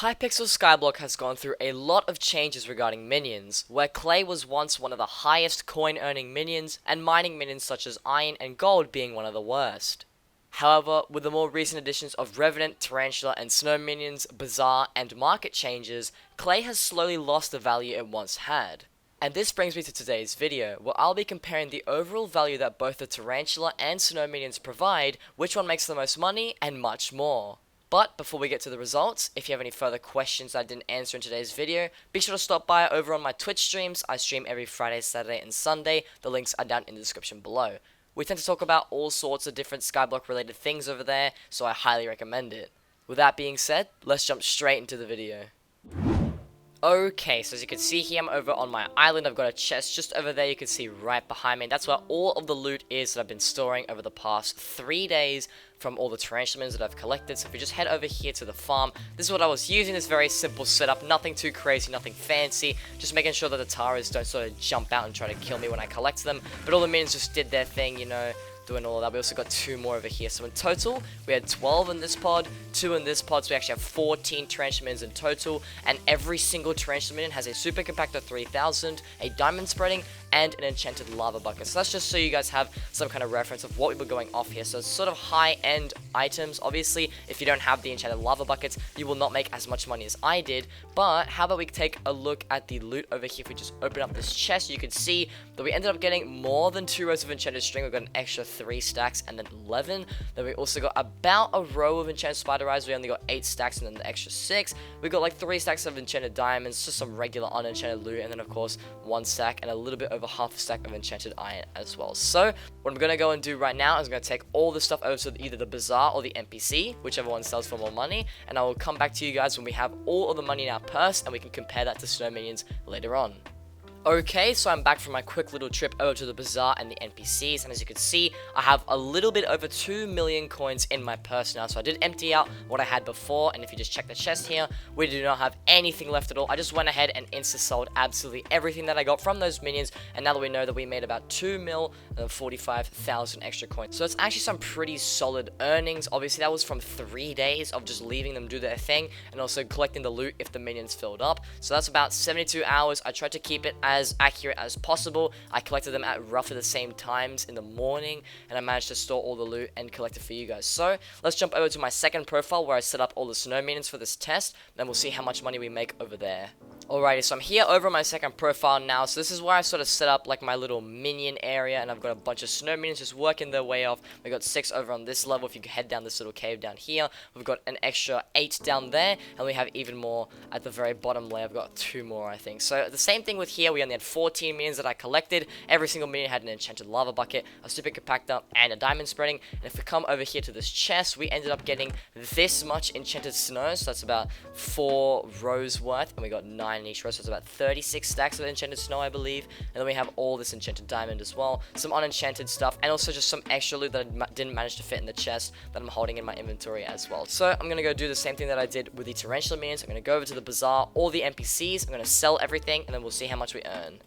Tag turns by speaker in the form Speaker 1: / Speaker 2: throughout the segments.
Speaker 1: Hypixel Skyblock has gone through a lot of changes regarding minions, where clay was once one of the highest coin earning minions, and mining minions such as iron and gold being one of the worst. However, with the more recent additions of Revenant, Tarantula, and Snow minions, Bazaar, and market changes, clay has slowly lost the value it once had. And this brings me to today's video, where I'll be comparing the overall value that both the Tarantula and Snow minions provide, which one makes the most money, and much more. But before we get to the results, if you have any further questions that I didn't answer in today's video, be sure to stop by over on my Twitch streams. I stream every Friday, Saturday, and Sunday. The links are down in the description below. We tend to talk about all sorts of different Skyblock related things over there, so I highly recommend it. With that being said, let's jump straight into the video. Okay, so as you can see here, I'm over on my island. I've got a chest just over there, you can see right behind me. That's where all of the loot is that I've been storing over the past 3 days from all the tarantula minions that I've collected. So if you just head over here to the farm, this is what I was using, this very simple setup, nothing too crazy, nothing fancy, just making sure that the Taras don't sort of jump out and try to kill me when I collect them, but all the minions just did their thing, you know, doing all of that. We also got 2 more over here, so in total we had 12 in this pod, 2 in this pod, so we actually have 14 tarantula minions in total, and every single tarantula minion has a super compactor 3000, a diamond spreading, and an enchanted lava bucket. So that's just so you guys have some kind of reference of what we were going off here. So it's sort of high-end items. Obviously, if you don't have the enchanted lava buckets, you will not make as much money as I did. But how about we take a look at the loot over here? If we just open up this chest, you can see that we ended up getting more than 2 rows of enchanted string. We got an extra 3 stacks and then 11. Then we also got about a row of enchanted spider eyes. We only got 8 stacks and then the extra 6. We got like 3 stacks of enchanted diamonds, just some regular unenchanted loot, and then of course 1 stack and a little bit over half a stack of enchanted iron as well. So what I'm going to go and do right now is I'm going to take all this stuff over to either the bazaar or the NPC, whichever one sells for more money, and I will come back to you guys when we have all of the money in our purse and we can compare that to Snow minions later on. Okay, so I'm back from my quick little trip over to the bazaar and the NPCs, and as you can see, I have a little bit over 2 million coins in my purse now. So I did empty out what I had before, and if you just check the chest here, we do not have anything left at all. I just went ahead and insta-sold absolutely everything that I got from those minions, and now that we know that we made about 2 mil and 45,000 extra coins. So it's actually some pretty solid earnings. Obviously, that was from 3 days of just leaving them do their thing, and also collecting the loot if the minions filled up. So that's about 72 hours. I tried to keep it as accurate as possible. I collected them at roughly the same times in the morning, and I managed to store all the loot and collect it for you guys. So let's jump over to my second profile where I set up all the snow minions for this test, then we'll see how much money we make over there. Alrighty, so I'm here over my second profile now. So this is where I sort of set up like my little minion area, and I've got a bunch of snow minions just working their way off. We got 6 over on this level. If you head down this little cave down here, we've got an extra 8 down there, and we have even more at the very bottom layer. I've got 2 more, I think. So the same thing with here. We only had 14 minions that I collected. Every single minion had an enchanted lava bucket, a super compactor, and a diamond spreading. And if we come over here to this chest, we ended up getting this much enchanted snow. So that's about 4 rows worth, and we got 9 in each row. So it's about 36 stacks of enchanted snow, I believe. And then we have all this enchanted diamond as well, some unenchanted stuff, and also just some extra loot that I didn't manage to fit in the chest that I'm holding in my inventory as well. So I'm gonna go do the same thing that I did with the tarantula minions. I'm gonna go over to the bazaar, all the NPCs. I'm gonna sell everything, and then we'll see how much we earn.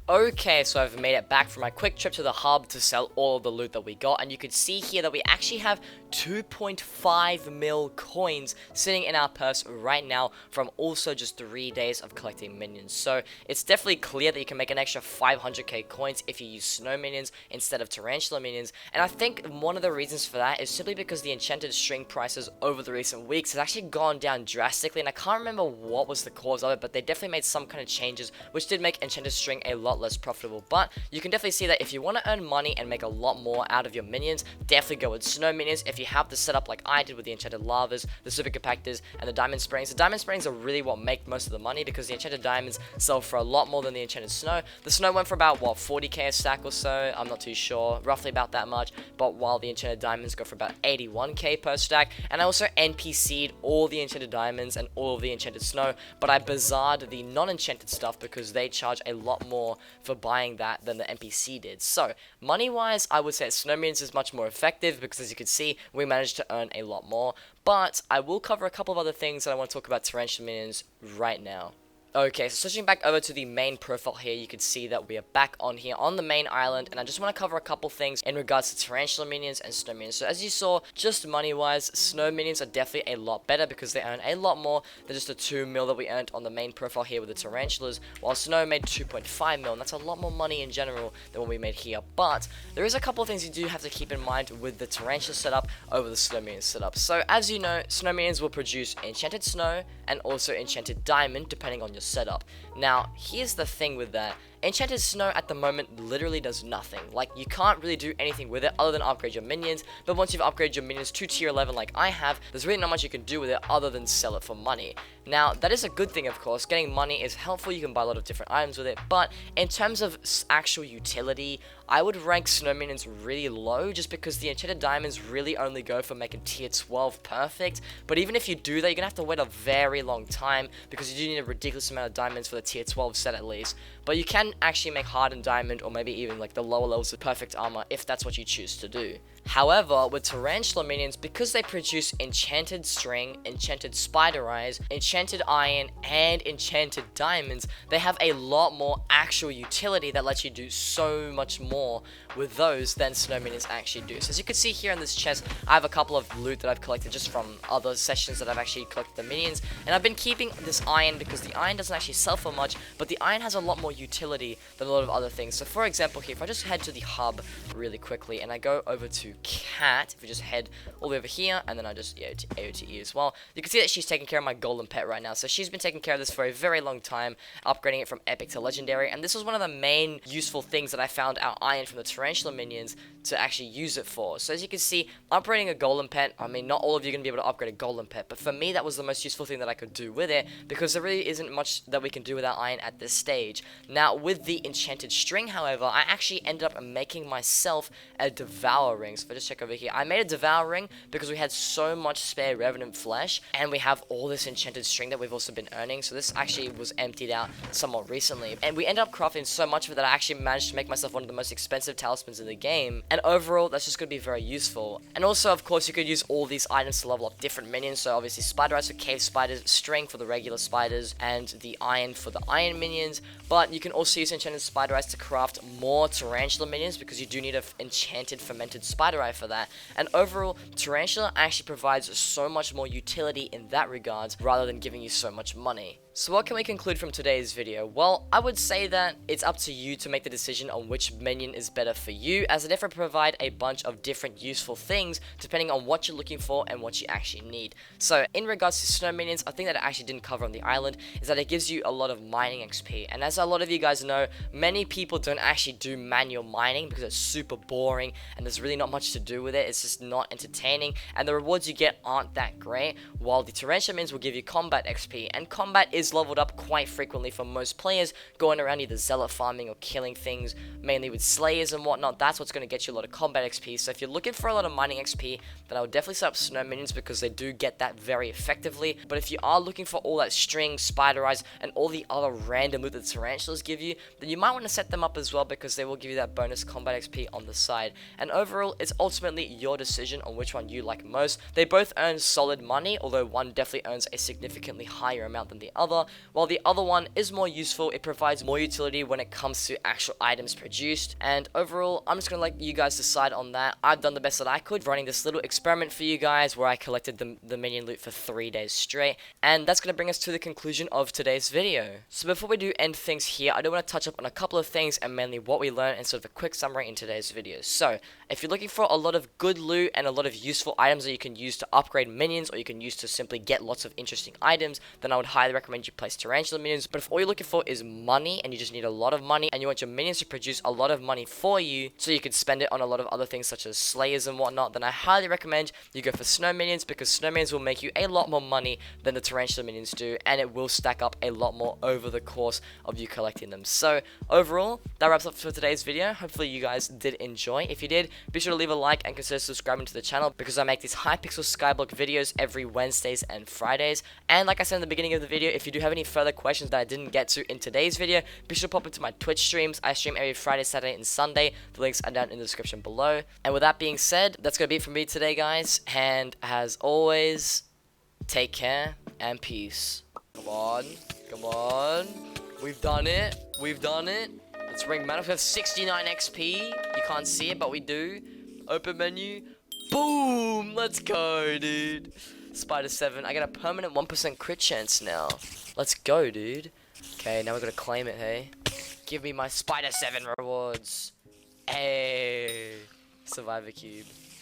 Speaker 1: Okay, so I've made it back from my quick trip to the hub to sell all of the loot that we got, and you can see here that we actually have 2.5 mil coins sitting in our purse right now from also just 3 days of collecting minions. So it's definitely clear that you can make an extra 500k coins if you use snow minions instead of tarantula minions, and I think one of the reasons for that is simply because the enchanted string prices over the recent weeks has actually gone down drastically, and I can't remember what was the cause of it, but they definitely made some kind of changes which did make enchanted string a lot less profitable. But you can definitely see that if you want to earn money and make a lot more out of your minions, definitely go with snow minions. If you have the setup like I did with the enchanted lavas, the super compactors, and the diamond springs, the diamond springs are really what make most of the money because the enchanted diamonds sell for a lot more than the enchanted snow. The snow went for about what, 40k a stack or so, I'm not too sure, roughly about that much, but while the enchanted diamonds go for about 81k per stack. And I also NPC'd all the enchanted diamonds and all of the enchanted snow, but I bazared the non-enchanted stuff because they charge a lot more for buying that than the NPC did. So money wise, I would say snow minions is much more effective because as you can see, we managed to earn a lot more. But I will cover a couple of other things that I want to talk about tarantula minions right now. Okay, so switching back over to the main profile here, you can see that we are back on here on the main island, and I just want to cover a couple things in regards to Tarantula Minions and Snow Minions. So as you saw, just money-wise, Snow Minions are definitely a lot better because they earn a lot more than just the 2 mil that we earned on the main profile here with the Tarantulas, while Snow made 2.5 mil, and that's a lot more money in general than what we made here. But there is a couple of things you do have to keep in mind with the Tarantula setup over the Snow Minions setup. So as you know, Snow Minions will produce Enchanted Snow and also Enchanted Diamond depending on your setup. Now, here's the thing with that. Enchanted Snow at the moment literally does nothing. Like, you can't really do anything with it other than upgrade your minions, but once you've upgraded your minions to tier 11 like I have, there's really not much you can do with it other than sell it for money. Now, that is a good thing, of course. Getting money is helpful, you can buy a lot of different items with it, but in terms of actual utility, I would rank Snow Minions really low, just because the Enchanted Diamonds really only go for making tier 12 perfect, but even if you do that, you're gonna have to wait a very long time, because you do need a ridiculous amount of diamonds for the tier 12 set at least, but you can actually make Hardened Diamond, or maybe even like the lower levels of Perfect Armor, if that's what you choose to do. However, with Tarantula Minions, because they produce Enchanted String, Enchanted Spider Eyes, Enchanted Iron, and Enchanted Diamonds, they have a lot more actual utility that lets you do so much more with those than Snow Minions actually do. So as you can see here in this chest, I have a couple of loot that I've collected just from other sessions that I've actually collected the minions, and I've been keeping this iron because the iron doesn't actually sell for much, but the iron has a lot more utility than a lot of other things. So for example here, if I just head to the hub really quickly, and I go over to Cat, if we just head all the way over here, and then I just AOTE as well, you can see that she's taking care of my golden pet right now. So she's been taking care of this for a very long time, upgrading it from epic to legendary, and this was one of the main useful things that I found out iron from the Tarantula Minions to actually use it for. So as you can see, upgrading a golden pet, I mean, not all of you are going to be able to upgrade a golden pet, but for me that was the most useful thing that I could do with it, because there really isn't much that we can do without iron at this stage. Now with the Enchanted String, however, I actually ended up making myself a Devour Ring. So if I just check over here, I made a Devour Ring because we had so much spare Revenant flesh, and we have all this Enchanted String that we've also been earning, so this actually was emptied out somewhat recently, and we ended up crafting so much of it that I actually managed to make myself one of the most expensive talismans in the game, and overall that's just going to be very useful. And also, of course, you could use all these items to level up different minions, so obviously Spider Eyes for cave spiders, String for the regular spiders, and the Iron for the iron minions, but you can also use Enchanted Spider Eyes to craft more Tarantula minions, because you do need an enchanted fermented spider eye for that. And overall, Tarantula actually provides so much more utility in that regard, rather than giving you so much money. So what can we conclude from today's video? Well, I would say that it's up to you to make the decision on which minion is better for you, as they different provide a bunch of different useful things depending on what you're looking for and what you actually need. So in regards to Snow Minions, a thing that I actually didn't cover on the island is that it gives you a lot of mining XP, and as a lot of you guys know, many people don't actually do manual mining because it's super boring and there's really not much to do with it. It's just not entertaining, and the rewards you get aren't that great, while the Tarantula Minions will give you combat XP, and combat is leveled up quite frequently for most players, going around either zealot farming or killing things, mainly with slayers and whatnot. That's what's going to get you a lot of combat XP. So if you're looking for a lot of mining XP, then I would definitely set up Snow Minions, because they do get that very effectively. But if you are looking for all that String, Spider Eyes, and all the other random loot that Tarantulas give you, then you might want to set them up as well, because they will give you that bonus combat XP on the side. And overall, it's ultimately your decision on which one you like most. They both earn solid money, although one definitely earns a significantly higher amount than the other, while the other one is more useful. It provides more utility when it comes to actual items produced, and overall, I'm just gonna let you guys decide on that. I've done the best that I could, running this little experiment for you guys where I collected the minion loot for 3 days straight, and that's gonna bring us to the conclusion of today's video. So before we do end things here, I do want to touch up on a couple of things, and mainly what we learned, and sort of a quick summary in today's video. So if you're looking for a lot of good loot and a lot of useful items that you can use to upgrade minions, or you can use to simply get lots of interesting items, then I would highly recommend you place Tarantula Minions. But if all you're looking for is money, and you just need a lot of money, and you want your minions to produce a lot of money for you, so you could spend it on a lot of other things such as slayers and whatnot, then I highly recommend you go for Snow Minions, because Snow Minions will make you a lot more money than the Tarantula Minions do, and it will stack up a lot more over the course of you collecting them. So overall, that wraps up for today's video. Hopefully you guys did enjoy. If you did, be sure to leave a like and consider subscribing to the channel, because I make these Hypixel Skyblock videos every Wednesdays and Fridays. And like I said in the beginning of the video, if you do have any further questions that I didn't get to in today's video, be sure to pop into my Twitch streams. I stream every Friday, Saturday, and Sunday. The links are down in the description below. And with that being said, that's going to be it from me today, guys. And as always, take care and peace. Come on. Come on. We've done it. We've done it. Let's ring mana. We have 69 XP. You can't see it, but we do. Open menu. Boom! Let's go, dude. Spider 7. I get a permanent 1% crit chance now. Let's go, dude. Okay, now we're gonna claim it, hey? Give me my Spider 7 rewards. Hey! Survivor cube.